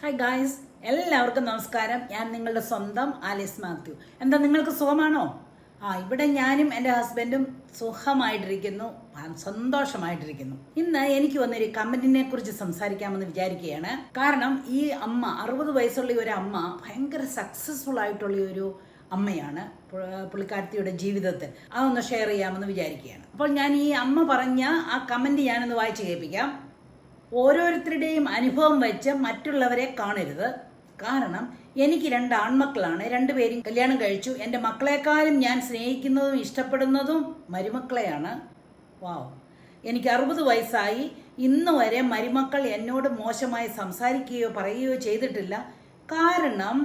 Hi guys, എല്ലാവർക്കും നമസ്കാരം. ഞാൻ നിങ്ങളുടെ സ്വന്തം ആലിസ് മാത്യു. എന്താ നിങ്ങൾക്ക് സുഖമാണോ? ഇവിടെ ഞാനും എൻ്റെ ഹസ്ബൻഡും സുഖമായിട്ടിരിക്കുന്നു, സന്തോഷമായിട്ടിരിക്കുന്നു. ഇന്ന് എനിക്ക് വന്നൊരു കമന്റിനെ കുറിച്ച് സംസാരിക്കാമെന്ന് വിചാരിക്കുകയാണ്. കാരണം ഈ അമ്മ 60 വയസ്സുള്ള ഒരു അമ്മ ഭയങ്കര സക്സസ്ഫുൾ ആയിട്ടുള്ള ഒരു അമ്മയാണ് പുള്ളിക്കാരത്തിയുടെ ജീവിതത്തിൽ. അതൊന്ന് ഷെയർ ചെയ്യാമെന്ന് വിചാരിക്കുകയാണ്. അപ്പോൾ ഞാൻ ഈ അമ്മ പറഞ്ഞ ആ കമന്റ് ഞാനൊന്ന് വായിച്ചു കേൾപ്പിക്കാം. ഓരോരുത്തരുടെയും അനുഭവം വെച്ച് മറ്റുള്ളവരെ കാണരുത്. കാരണം എനിക്ക് 2 ആൺമക്കളാണ്, 2 പേരും കല്യാണം കഴിച്ചു. എൻ്റെ മക്കളെക്കാളും ഞാൻ സ്നേഹിക്കുന്നതും ഇഷ്ടപ്പെടുന്നതും മരുമക്കളെയാണ്. വാവ്, എനിക്ക് 60 വയസ്സായി. ഇന്ന് വരെ മരുമക്കൾ എന്നോട് മോശമായി സംസാരിക്കുകയോ പറയുകയോ ചെയ്തിട്ടില്ല. കാരണം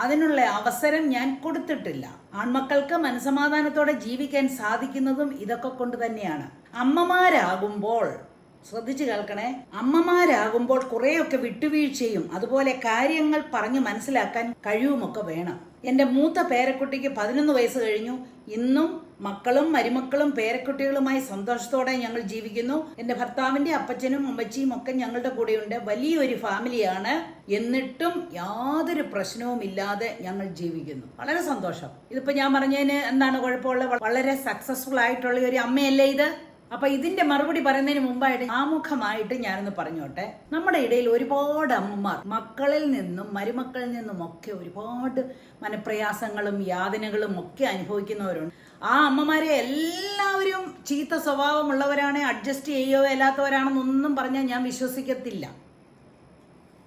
അതിനുള്ള അവസരം ഞാൻ കൊടുത്തിട്ടില്ല. ആൺമക്കൾക്ക് മനസമാധാനത്തോടെ ജീവിക്കാൻ സാധിക്കുന്നതും ഇതൊക്കെ കൊണ്ട് തന്നെയാണ്. അമ്മമാരാകുമ്പോൾ ശ്രദ്ധിച്ചു കേൾക്കണേ, അമ്മമാരാകുമ്പോൾ കുറേയൊക്കെ വിട്ടുവീഴ്ചയും അതുപോലെ കാര്യങ്ങൾ പറഞ്ഞ് മനസ്സിലാക്കാൻ കഴിവുമൊക്കെ വേണം. എൻ്റെ മൂത്ത പേരക്കുട്ടിക്ക് 11 വയസ്സ് കഴിഞ്ഞു. ഇന്നും മക്കളും മരുമക്കളും പേരക്കുട്ടികളുമായി സന്തോഷത്തോടെ ഞങ്ങൾ ജീവിക്കുന്നു. എൻ്റെ ഭർത്താവിൻ്റെ അപ്പച്ചനും അമ്മച്ചിയും ഒക്കെ ഞങ്ങളുടെ കൂടെയുണ്ട്. വലിയൊരു ഫാമിലിയാണ്. എന്നിട്ടും യാതൊരു പ്രശ്നവും ഇല്ലാതെ ഞങ്ങൾ ജീവിക്കുന്നു. വളരെ സന്തോഷം. ഇതിപ്പോ ഞാൻ പറഞ്ഞതിന് എന്താണ് കുഴപ്പമുള്ളത്? വളരെ സക്സസ്ഫുൾ ആയിട്ടുള്ള ഒരു അമ്മയല്ലേ ഇത്? അപ്പൊ ഇതിന്റെ മറുപടി പറയുന്നതിന് മുമ്പായിട്ട് ആമുഖമായിട്ട് ഞാനൊന്ന് പറഞ്ഞോട്ടെ. നമ്മുടെ ഇടയിൽ ഒരുപാട് അമ്മമാർ മക്കളിൽ നിന്നും മരുമക്കളിൽ നിന്നും ഒക്കെ ഒരുപാട് മനപ്രയാസങ്ങളും യാതനകളും ഒക്കെ അനുഭവിക്കുന്നവരുണ്ട്. ആ അമ്മമാരെ എല്ലാവരും ചീത്ത സ്വഭാവമുള്ളവരാണ്, അഡ്ജസ്റ്റ് ചെയ്യുകയോ അല്ലാത്തവരാണെന്നൊന്നും പറഞ്ഞാൽ ഞാൻ വിശ്വസിക്കത്തില്ല.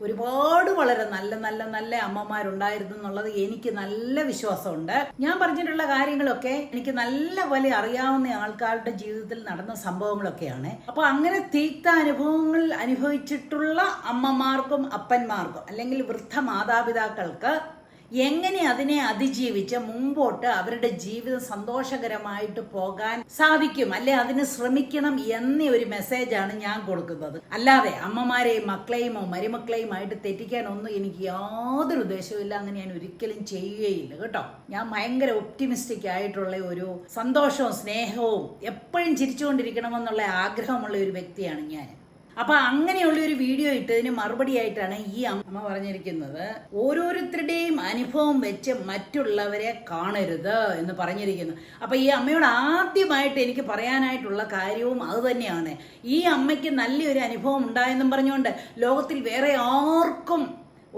ഒരുപാട് വളരെ നല്ല നല്ല നല്ല അമ്മമാരുണ്ടായിരുന്നു എന്നുള്ളത് എനിക്ക് നല്ല വിശ്വാസമുണ്ട്. ഞാൻ പറഞ്ഞിട്ടുള്ള കാര്യങ്ങളൊക്കെ എനിക്ക് നല്ല പോലെ അറിയാവുന്ന ആൾക്കാരുടെ ജീവിതത്തിൽ നടന്ന സംഭവങ്ങളൊക്കെയാണ്. അപ്പൊ അങ്ങനെ തീക്ത അനുഭവങ്ങൾ അനുഭവിച്ചിട്ടുള്ള അമ്മമാർക്കും അപ്പന്മാർക്കും അല്ലെങ്കിൽ വൃദ്ധ മാതാപിതാക്കൾക്ക് എങ്ങനെ അതിനെ അതിജീവിച്ച് മുമ്പോട്ട് അവരുടെ ജീവിതം സന്തോഷകരമായിട്ട് പോകാൻ സാധിക്കും, അല്ലെ അതിന് ശ്രമിക്കണം എന്ന ഒരു മെസ്സേജാണ് ഞാൻ കൊടുക്കുന്നത്. അല്ലാതെ അമ്മമാരെയും മക്കളെയുമോ മരുമക്കളെയുമായിട്ട് തെറ്റിക്കാനൊന്നും എനിക്ക് യാതൊരു ഉദ്ദേശവുമില്ല. അങ്ങനെ ഞാൻ ഒരിക്കലും ചെയ്യുകയില്ല കേട്ടോ. ഞാൻ ഭയങ്കര ഒപ്റ്റിമിസ്റ്റിക് ആയിട്ടുള്ള ഒരു സന്തോഷവും സ്നേഹവും എപ്പോഴും ചിരിച്ചുകൊണ്ടിരിക്കണമെന്നുള്ള ആഗ്രഹമുള്ള ഒരു വ്യക്തിയാണ് ഞാൻ. അപ്പൊ അങ്ങനെയുള്ള ഒരു വീഡിയോ ഇട്ടതിന് മറുപടി ആയിട്ടാണ് ഈ അമ്മ പറഞ്ഞിരിക്കുന്നത്, ഓരോരുത്തരുടെയും അനുഭവം വെച്ച് മറ്റുള്ളവരെ കാണരുത് എന്ന് പറഞ്ഞിരിക്കുന്നു. അപ്പൊ ഈ അമ്മയോട് ആദ്യമായിട്ട് എനിക്ക് പറയാനായിട്ടുള്ള കാര്യവും അത് തന്നെയാണ്. ഈ അമ്മയ്ക്ക് നല്ലൊരു അനുഭവം ഉണ്ടായെന്നും പറഞ്ഞുകൊണ്ട് ലോകത്തിൽ വേറെ ആർക്കും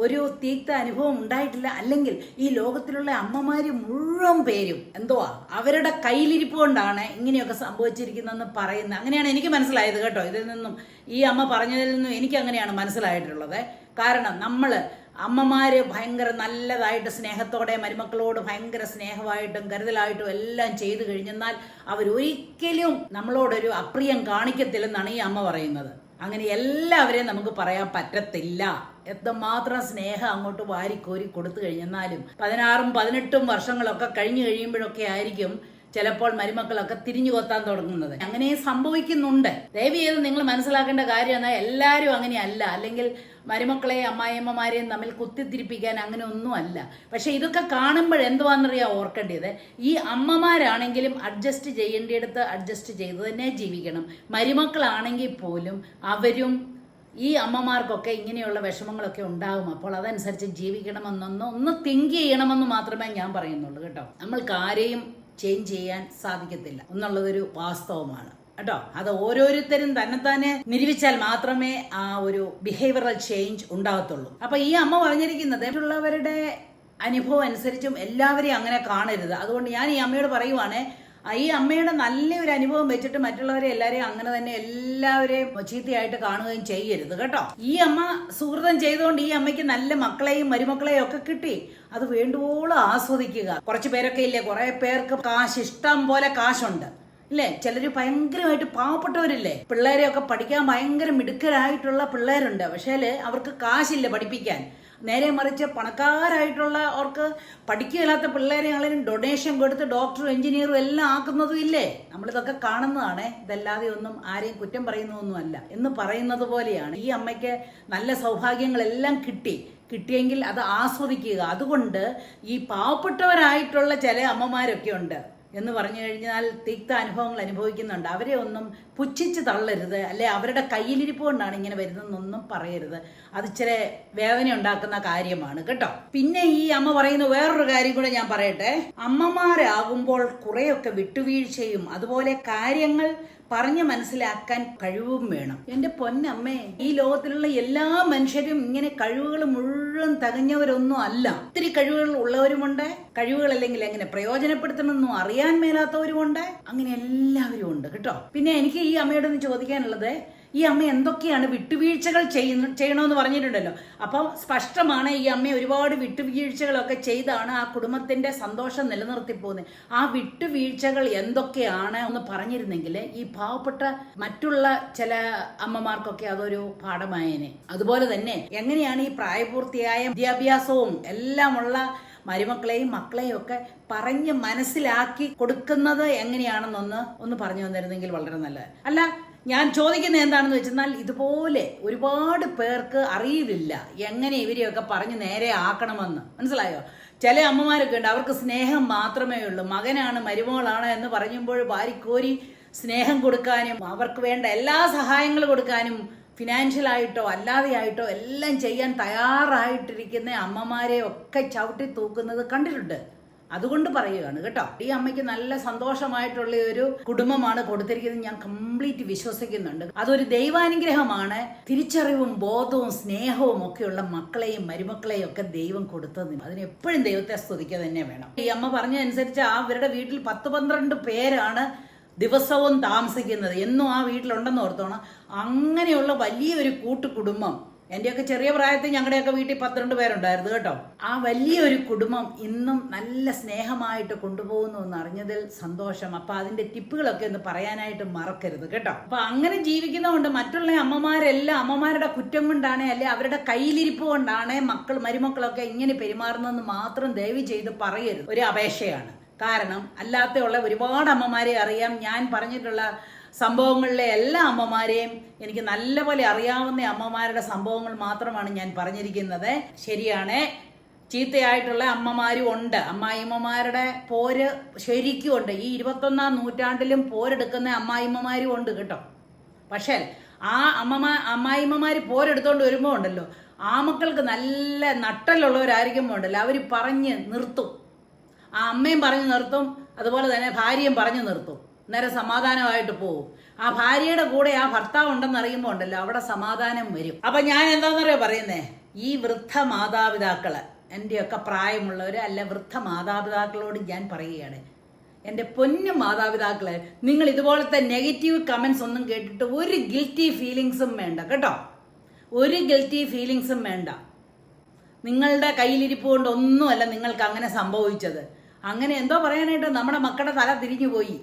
ഒരു തീക്ത അനുഭവം ഉണ്ടായിട്ടില്ല. അല്ലെങ്കിൽ ഈ ലോകത്തിലുള്ള അമ്മമാര് മുഴുവൻ പേരും എന്തുവാ അവരുടെ കയ്യിലിരിപ്പ് കൊണ്ടാണ് ഇങ്ങനെയൊക്കെ സംഭവിച്ചിരിക്കുന്നതെന്ന് പറയുന്നത്. അങ്ങനെയാണ് എനിക്ക് മനസ്സിലായത് കേട്ടോ. ഇതിൽ നിന്നും ഈ അമ്മ പറഞ്ഞതിൽ നിന്നും എനിക്ക് അങ്ങനെയാണ് മനസ്സിലായിട്ടുള്ളത്. കാരണം അമ്മമാര് ഭയങ്കര നല്ലതായിട്ട് സ്നേഹത്തോടെ മരുമക്കളോട് ഭയങ്കര സ്നേഹമായിട്ടും കരുതലായിട്ടും എല്ലാം ചെയ്തു കഴിഞ്ഞെന്നാൽ അവരൊരിക്കലും നമ്മളോടൊരു അപ്രിയം കാണിക്കത്തില്ലെന്നാണ് ഈ അമ്മ പറയുന്നത്. അങ്ങനെ എല്ലാവരെയും നമുക്ക് പറയാൻ പറ്റത്തില്ല. എത്രമാത്രം സ്നേഹം അങ്ങോട്ട് വാരിക്കോരി കൊടുത്തു കഴിഞ്ഞെന്നാലും 16ഉം 18ഉം വർഷങ്ങളൊക്കെ കഴിഞ്ഞു കഴിയുമ്പോഴൊക്കെ ആയിരിക്കും ചിലപ്പോൾ മരുമക്കളൊക്കെ തിരിഞ്ഞു കൊത്താൻ തുടങ്ങുന്നത്. അങ്ങനെ സംഭവിക്കുന്നുണ്ട്. ദയവ് ചെയ്ത് നിങ്ങൾ മനസ്സിലാക്കേണ്ട കാര്യം എന്നാൽ എല്ലാവരും അങ്ങനെയല്ല. അല്ലെങ്കിൽ മരുമക്കളെയും അമ്മായിയമ്മമാരെയും തമ്മിൽ കുത്തിത്തിരിപ്പിക്കാൻ അങ്ങനെ ഒന്നും അല്ല. പക്ഷെ ഇതൊക്കെ കാണുമ്പോൾ എന്തുവാണെന്നറിയാൻ ഓർക്കേണ്ടത്, ഈ അമ്മമാരാണെങ്കിലും അഡ്ജസ്റ്റ് ചെയ്യേണ്ടിടത്ത് അഡ്ജസ്റ്റ് ചെയ്ത് തന്നെ ജീവിക്കണം. മരുമക്കളാണെങ്കിൽ പോലും അവരും ഈ അമ്മമാർക്കൊക്കെ ഇങ്ങനെയുള്ള വിഷമങ്ങളൊക്കെ ഉണ്ടാകും. അപ്പോൾ അതനുസരിച്ച് ജീവിക്കണമെന്നൊന്ന് തിങ്ക് ചെയ്യണമെന്ന് മാത്രമേ ഞാൻ പറയുന്നുള്ളൂ കേട്ടോ. നമ്മൾക്ക് ആരെയും ചേഞ്ച് ചെയ്യാൻ സാധിക്കത്തില്ല എന്നുള്ളതൊരു വാസ്തവമാണ് കേട്ടോ. അത് ഓരോരുത്തരും തന്നെ നിരൂപിച്ചാൽ മാത്രമേ ആ ഒരു ബിഹേവിയറൽ ചേഞ്ച് ഉണ്ടാകത്തുള്ളൂ. അപ്പൊ ഈ അമ്മ പറഞ്ഞിരിക്കുന്നത് മറ്റുള്ളവരുടെ അനുഭവം അനുസരിച്ചും എല്ലാവരെയും അങ്ങനെ കാണരുത്. അതുകൊണ്ട് ഞാൻ ഈ അമ്മയോട് പറയുവാണ്, ഈ അമ്മയുടെ നല്ലൊരു അനുഭവം വെച്ചിട്ട് മറ്റുള്ളവരെ എല്ലാവരെയും അങ്ങനെ തന്നെ എല്ലാവരെയും ചീത്തയായിട്ട് കാണുകയും ചെയ്യരുത് കേട്ടോ. ഈ അമ്മ സുഹൃതം ചെയ്തുകൊണ്ട് ഈ അമ്മയ്ക്ക് നല്ല മക്കളെയും മരുമക്കളെയും ഒക്കെ കിട്ടി. അത് വേണ്ടുവോളം ആസ്വദിക്കുക. കുറച്ച് പേരൊക്കെ ഇല്ലേ, കുറെ പേർക്ക് ഇഷ്ടം പോലെ കാശുണ്ട് ഇല്ലേ, ചിലര് ഭയങ്കരമായിട്ട് പാവപ്പെട്ടവരില്ലേ, പിള്ളേരെയൊക്കെ പഠിക്കാൻ ഭയങ്കര മിടുക്കരായിട്ടുള്ള പിള്ളേരുണ്ട്. പക്ഷേ അവർക്ക് കാശില്ല പഠിപ്പിക്കാൻ. നേരെ മറിച്ച് പണക്കാരായിട്ടുള്ള അവർക്ക് പഠിക്കുകയില്ലാത്ത പിള്ളേരെ ആണെങ്കിലും ഡൊണേഷൻ കൊടുത്ത് ഡോക്ടറും എഞ്ചിനീയറും എല്ലാം ആക്കുന്നതും ഇല്ലേ. നമ്മളിതൊക്കെ കാണുന്നതാണ്. ഇതല്ലാതെ ഒന്നും ആരെയും കുറ്റം പറയുന്നതൊന്നുമല്ല എന്ന് പറയുന്നത് പോലെയാണ്. ഈ അമ്മയ്ക്ക് നല്ല സൗഭാഗ്യങ്ങളെല്ലാം കിട്ടിയെങ്കിൽ അത് ആസ്വദിക്കുക. അതുകൊണ്ട് ഈ പാവപ്പെട്ടവരായിട്ടുള്ള ചില അമ്മമാരൊക്കെ ഉണ്ട്, എന്ന് പറഞ്ഞു കഴിഞ്ഞാൽ തിക്ത അനുഭവങ്ങൾ അനുഭവിക്കുന്നുണ്ട്. അവരെ ഒന്നും പുച്ഛിച്ച് തള്ളരുത്, അല്ലെ അവരുടെ കയ്യിലിരിപ്പ് കൊണ്ടാണ് ഇങ്ങനെ വരുന്നതെന്നൊന്നും പറയരുത്. അത് ഇച്ചിരി വേദന ഉണ്ടാക്കുന്ന കാര്യമാണ് കേട്ടോ. പിന്നെ ഈ അമ്മ പറയുന്ന വേറൊരു കാര്യം കൂടെ ഞാൻ പറയട്ടെ. അമ്മമാരാകുമ്പോൾ കുറെയൊക്കെ വിട്ടുവീഴ്ചയും അതുപോലെ കാര്യങ്ങൾ പറഞ്ഞ് മനസ്സിലാക്കാൻ കഴിവും വേണം. എന്റെ പൊന്നമ്മേ, ഈ ലോകത്തിലുള്ള എല്ലാ മനുഷ്യരും ഇങ്ങനെ കഴിവുകൾ മുഴുവൻ തികഞ്ഞവരൊന്നും അല്ല. ഒത്തിരി കഴിവുകൾ ഉള്ളവരുമുണ്ട്, കഴിവുകൾ അല്ലെങ്കിൽ എങ്ങനെ പ്രയോജനപ്പെടുത്തണമെന്നും അറിയാൻ മേലാത്തവരുമുണ്ട്. അങ്ങനെ എല്ലാവരും ഉണ്ട് കേട്ടോ. പിന്നെ എനിക്ക് ഈ അമ്മയോടൊന്ന് ചോദിക്കാനുള്ളത്, ഈ അമ്മ എന്തൊക്കെയാണ് വിട്ടുവീഴ്ചകൾ ചെയ്യണമെന്ന് പറഞ്ഞിട്ടുണ്ടല്ലോ. അപ്പം സ്പഷ്ടമാണ് ഈ അമ്മ ഒരുപാട് വിട്ടുവീഴ്ചകളൊക്കെ ചെയ്താണ് ആ കുടുംബത്തിന്റെ സന്തോഷം നിലനിർത്തി പോകുന്നത്. ആ വിട്ടുവീഴ്ചകൾ എന്തൊക്കെയാണ് എന്ന് പറഞ്ഞിരുന്നെങ്കിൽ ഈ പാവപ്പെട്ട മറ്റുള്ള ചില അമ്മമാർക്കൊക്കെ അതൊരു പാഠമായേനെ. അതുപോലെ തന്നെ എങ്ങനെയാണ് ഈ പ്രായപൂർത്തിയായ വിദ്യാഭ്യാസവും എല്ലാമുള്ള മരുമക്കളെയും മക്കളെയും ഒക്കെ പറഞ്ഞ് മനസ്സിലാക്കി കൊടുക്കുന്നത് എങ്ങനെയാണെന്നൊന്ന് പറഞ്ഞു തന്നിരുന്നെങ്കിൽ വളരെ നല്ലത്. അല്ല, ഞാൻ ചോദിക്കുന്നത് എന്താണെന്ന് വെച്ചെന്നാൽ, ഇതുപോലെ ഒരുപാട് പേർക്ക് അറിയില്ല എങ്ങനെ ഇവരെയൊക്കെ പറഞ്ഞ് നേരെ ആക്കണമെന്ന്. മനസ്സിലായോ? ചില അമ്മമാരൊക്കെ ഉണ്ട്, അവർക്ക് സ്നേഹം മാത്രമേ ഉള്ളൂ. മകനാണ് മരുമകളാണ് എന്ന് പറയുമ്പോൾ വാരിക്കോരി സ്നേഹം കൊടുക്കാനും അവർക്ക് വേണ്ട എല്ലാ സഹായങ്ങളും കൊടുക്കാനും ഫിനാൻഷ്യലായിട്ടോ അല്ലാതെയായിട്ടോ എല്ലാം ചെയ്യാൻ തയ്യാറായിട്ടിരിക്കുന്ന അമ്മമാരെ ഒക്കെ ചവിട്ടി തൂക്കുന്നത് കണ്ടിട്ടുണ്ട്. അതുകൊണ്ട് പറയുകയാണ് കേട്ടോ. ഈ അമ്മയ്ക്ക് നല്ല സന്തോഷമായിട്ടുള്ള ഒരു കുടുംബമാണ് കൊടുത്തിരിക്കുന്നത്, ഞാൻ കംപ്ലീറ്റ് വിശ്വസിക്കുന്നുണ്ട്. അതൊരു ദൈവാനുഗ്രഹമാണ്. തിരിച്ചറിവും ബോധവും സ്നേഹവും ഒക്കെയുള്ള മക്കളെയും മരുമക്കളെയും ഒക്കെ ദൈവം കൊടുത്തതിന് അതിനെപ്പോഴും ദൈവത്തെ സ്തുതിക്കുക തന്നെ വേണം. ഈ അമ്മ പറഞ്ഞതനുസരിച്ച് അവരുടെ വീട്ടിൽ 10-12 പേരാണ് ദിവസവും താമസിക്കുന്നത്. എന്നും ആ വീട്ടിലുണ്ടെന്ന് ഓർത്തോണം. അങ്ങനെയുള്ള വലിയൊരു കൂട്ടുകുടുംബം, എന്റെയൊക്കെ ചെറിയ പ്രായത്തിൽ ഞങ്ങളുടെയൊക്കെ വീട്ടിൽ 12 പേരുണ്ടായിരുന്നു കേട്ടോ. ആ വലിയൊരു കുടുംബം ഇന്നും നല്ല സ്നേഹമായിട്ട് കൊണ്ടുപോകുന്നു എന്ന് അറിഞ്ഞതിൽ സന്തോഷം. അപ്പൊ അതിന്റെ ടിപ്പുകളൊക്കെ ഒന്ന് പറയാനായിട്ട് മറക്കരുത് കേട്ടോ. അപ്പൊ അങ്ങനെ ജീവിക്കുന്നതുകൊണ്ട് മറ്റുള്ള അമ്മമാരെല്ലാം അമ്മമാരുടെ കുറ്റം കൊണ്ടാണ്, അല്ലെ അവരുടെ കയ്യിലിരിപ്പ് കൊണ്ടാണ് മരുമക്കളൊക്കെ ഇങ്ങനെ പെരുമാറുന്നതെന്ന് മാത്രം ദയവ് ചെയ്ത് പറയരുത്. ഒരു അപേക്ഷയാണ്. കാരണം അല്ലാത്തുള്ള ഒരുപാട് അമ്മമാരെ അറിയാം. ഞാൻ പറഞ്ഞിട്ടുള്ള സംഭവങ്ങളിലെ എല്ലാ അമ്മമാരെയും എനിക്ക് നല്ലപോലെ അറിയാവുന്ന അമ്മമാരുടെ സംഭവങ്ങൾ മാത്രമാണ് ഞാൻ പറഞ്ഞിരിക്കുന്നത്. ശരിയാണ്, ചീത്തയായിട്ടുള്ള അമ്മമാരും ഉണ്ട്, അമ്മായിമ്മമാരുടെ പോര് ശരിക്കും ഉണ്ട്. ഈ 21-ാം നൂറ്റാണ്ടിലും പോരെടുക്കുന്ന അമ്മായിമ്മമാരും ഉണ്ട് കേട്ടോ. പക്ഷേ ആ അമ്മായിമ്മമാര് പോരെടുത്തോണ്ട് വരുമ്പോൾ ഉണ്ടല്ലോ, ആ മക്കൾക്ക് നല്ല നട്ടലുള്ളവരായിരിക്കുമ്പോൾ ഉണ്ടല്ലോ, അവർ പറഞ്ഞ് നിർത്തും. ആ അമ്മയും പറഞ്ഞു നിർത്തും, അതുപോലെ തന്നെ ഭാര്യയും പറഞ്ഞു നിർത്തും. നേരെ സമാധാനമായിട്ട് പോവും. ആ ഭാര്യയുടെ കൂടെ ആ ഭർത്താവ് ഉണ്ടെന്ന് അറിയുമ്പോൾ ഉണ്ടല്ലോ, അവിടെ സമാധാനം വരും. അപ്പൊ ഞാൻ എന്താണെന്നറിയോ പറയുന്നേ, ഈ വൃദ്ധ മാതാപിതാക്കള്, എന്റെയൊക്കെ പ്രായമുള്ളവര് അല്ല വൃദ്ധ മാതാപിതാക്കളോട് ഞാൻ പറയുകയാണ്, എൻ്റെ പൊന്നു മാതാപിതാക്കളെ, നിങ്ങൾ ഇതുപോലത്തെ നെഗറ്റീവ് കമന്റ്സ് ഒന്നും കേട്ടിട്ട് ഒരു ഗിൽറ്റി ഫീലിങ്സും വേണ്ട കേട്ടോ. ഒരു ഗിൽറ്റി ഫീലിങ്സും വേണ്ട. നിങ്ങളുടെ കയ്യിലിരിപ്പ് കൊണ്ട് ഒന്നുമല്ല നിങ്ങൾക്ക് അങ്ങനെ സംഭവിച്ചത്. അങ്ങനെ എന്തോ പറയാനായിട്ട് നമ്മുടെ മക്കളുടെ തല തിരിഞ്ഞു പോയി,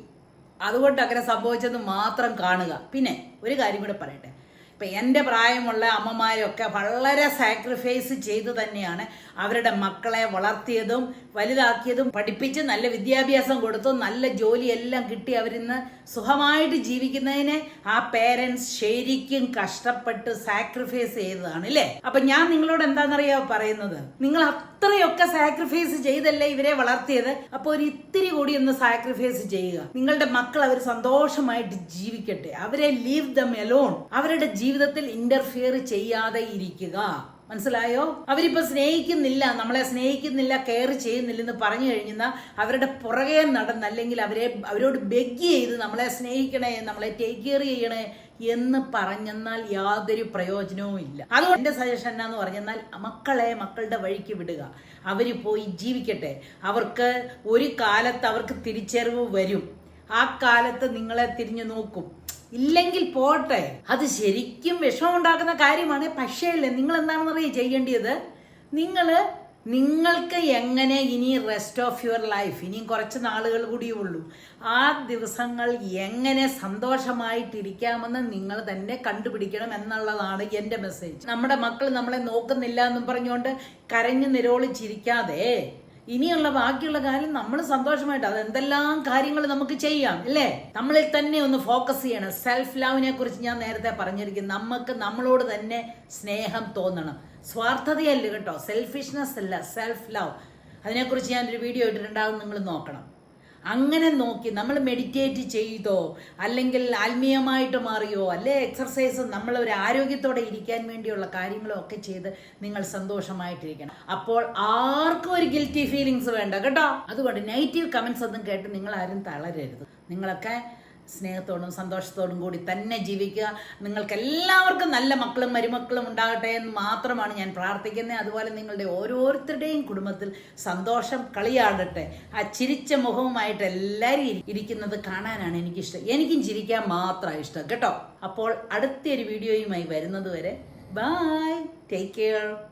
അതുകൊണ്ട് അങ്ങനെ സംഭവിച്ചത് മാത്രം കാണുക. പിന്നെ ഒരു കാര്യം കൂടെ പറയട്ടെ. ഇപ്പം എൻ്റെ പ്രായമുള്ള അമ്മമാരൊക്കെ വളരെ സാക്രിഫൈസ് ചെയ്തു തന്നെയാണ് അവരുടെ മക്കളെ വളർത്തിയതും വലുതാക്കിയതും, പഠിപ്പിച്ച് നല്ല വിദ്യാഭ്യാസം കൊടുത്തും നല്ല ജോലിയെല്ലാം കിട്ടി അവരിന്ന് സുഖമായിട്ട് ജീവിക്കുന്നതിന് ആ പേരൻസ് ശരിക്കും കഷ്ടപ്പെട്ട് സാക്രിഫൈസ് ചെയ്തതാണ് അല്ലേ. അപ്പൊ ഞാൻ നിങ്ങളോട് എന്താണെന്നറിയാ പറയുന്നത്, നിങ്ങൾ അത്രയൊക്കെ സാക്രിഫൈസ് ചെയ്തല്ലേ ഇവരെ വളർത്തിയത്. അപ്പൊ ഒരു ഇത്തിരി കൂടി ഒന്ന് സാക്രിഫൈസ് ചെയ്യുക. നിങ്ങളുടെ മക്കൾ അവർ സന്തോഷമായിട്ട് ജീവിക്കട്ടെ. അവരെ ലീവ് ദം എലോൺ. അവരുടെ ജീവിതത്തിൽ ഇന്റർഫിയർ ചെയ്യാതെ ഇരിക്കുക. മനസ്സിലായോ? അവരിപ്പോ സ്നേഹിക്കുന്നില്ല, നമ്മളെ സ്നേഹിക്കുന്നില്ല, കെയർ ചെയ്യുന്നില്ലെന്ന് പറഞ്ഞു കഴിഞ്ഞാൽ അവരുടെ പുറകെ നടന്ന്, അല്ലെങ്കിൽ അവരോട് ബെഗ് ചെയ്ത് നമ്മളെ സ്നേഹിക്കണേ, നമ്മളെ ടേക്ക് കെയർ ചെയ്യണേ എന്ന് പറഞ്ഞെന്നാൽ യാതൊരു പ്രയോജനവും ഇല്ല. അതുകൊണ്ട് എന്റെ സജഷൻ എന്നാന്ന് പറഞ്ഞാൽ, മക്കളുടെ വഴിക്ക് വിടുക. അവര് പോയി ജീവിക്കട്ടെ. അവർക്ക് ഒരു കാലത്ത് അവർക്ക് തിരിച്ചറിവ് വരും. ആ കാലത്ത് നിങ്ങളെ തിരിഞ്ഞു നോക്കും. ഇല്ലെങ്കിൽ പോട്ടെ, അത് ശരിക്കും വിഷമമുണ്ടാക്കുന്ന കാര്യമാണ്. പക്ഷേ നിങ്ങൾ എന്താണെന്നറിയാം ചെയ്യേണ്ടത്, നിങ്ങൾക്ക് എങ്ങനെ ഇനി റെസ്റ്റ് ഓഫ് യുവർ ലൈഫ്, ഇനിയും കുറച്ച് നാളുകൾ കൂടിയേ ഉള്ളൂ, ആ ദിവസങ്ങൾ എങ്ങനെ സന്തോഷമായിട്ടിരിക്കാമെന്ന് നിങ്ങൾ തന്നെ കണ്ടുപിടിക്കണം എന്നുള്ളതാണ് എൻ്റെ മെസ്സേജ്. നമ്മുടെ മക്കൾ നമ്മളെ നോക്കുന്നില്ല എന്നും പറഞ്ഞുകൊണ്ട് കരഞ്ഞു നിരോളിച്ചിരിക്കാതെ ഇനിയുള്ള ബാക്കിയുള്ള കാര്യം നമ്മൾ സന്തോഷമായിട്ട് അതെന്തെല്ലാം കാര്യങ്ങൾ നമുക്ക് ചെയ്യാം അല്ലേ. നമ്മളിൽ തന്നെ ഒന്ന് ഫോക്കസ് ചെയ്യണം. സെൽഫ് ലവിനെ കുറിച്ച് ഞാൻ നേരത്തെ പറഞ്ഞിരിക്കുന്നു. നമുക്ക് നമ്മളോട് തന്നെ സ്നേഹം തോന്നണം. സ്വാർത്ഥതയല്ല കേട്ടോ, സെൽഫിഷ്നെസ് അല്ല, സെൽഫ് ലവ്. അതിനെക്കുറിച്ച് ഞാനൊരു വീഡിയോ ഇട്ടിട്ടുണ്ടാകും, നിങ്ങൾ നോക്കണം. അങ്ങനെ നോക്കി നമ്മൾ മെഡിറ്റേറ്റ് ചെയ്തോ, അല്ലെങ്കിൽ ആത്മീയമായിട്ട് മാറിയോ, അല്ലെ എക്സർസൈസ്, നമ്മൾ ഒരു ആരോഗ്യത്തോടെ ഇരിക്കാൻ വേണ്ടിയുള്ള കാര്യങ്ങളോ ഒക്കെ ചെയ്ത് നിങ്ങൾ സന്തോഷമായിട്ടിരിക്കണം. അപ്പോൾ ആർക്കും ഒരു ഗിൽറ്റി ഫീലിങ്സ് വേണ്ട കേട്ടോ. അതുകൊണ്ട് നെഗറ്റീവ് കമന്റ്സ് ഒന്നും കേട്ട് നിങ്ങൾ ആരും തളരരുത്. നിങ്ങളൊക്കെ സ്നേഹത്തോടും സന്തോഷത്തോടും കൂടി തന്നെ ജീവിക്കുക. നിങ്ങൾക്ക് എല്ലാവർക്കും നല്ല മക്കളും മരുമക്കളും ഉണ്ടാകട്ടെ എന്ന് മാത്രമാണ് ഞാൻ പ്രാർത്ഥിക്കുന്നത്. അതുപോലെ നിങ്ങളുടെ ഓരോരുത്തരുടെയും കുടുംബത്തിൽ സന്തോഷം കളിയാടട്ടെ. ആ ചിരിച്ച മുഖവുമായിട്ട് എല്ലാവരും ഇരിക്കുന്നത് കാണാനാണ് എനിക്കിഷ്ടം. എനിക്കും ചിരിക്കാൻ മാത്രമാണ് ഇഷ്ടം കേട്ടോ. അപ്പോൾ അടുത്തൊരു വീഡിയോയുമായി വരുന്നത് വരെ ബൈ, ടേക്ക് കെയർ.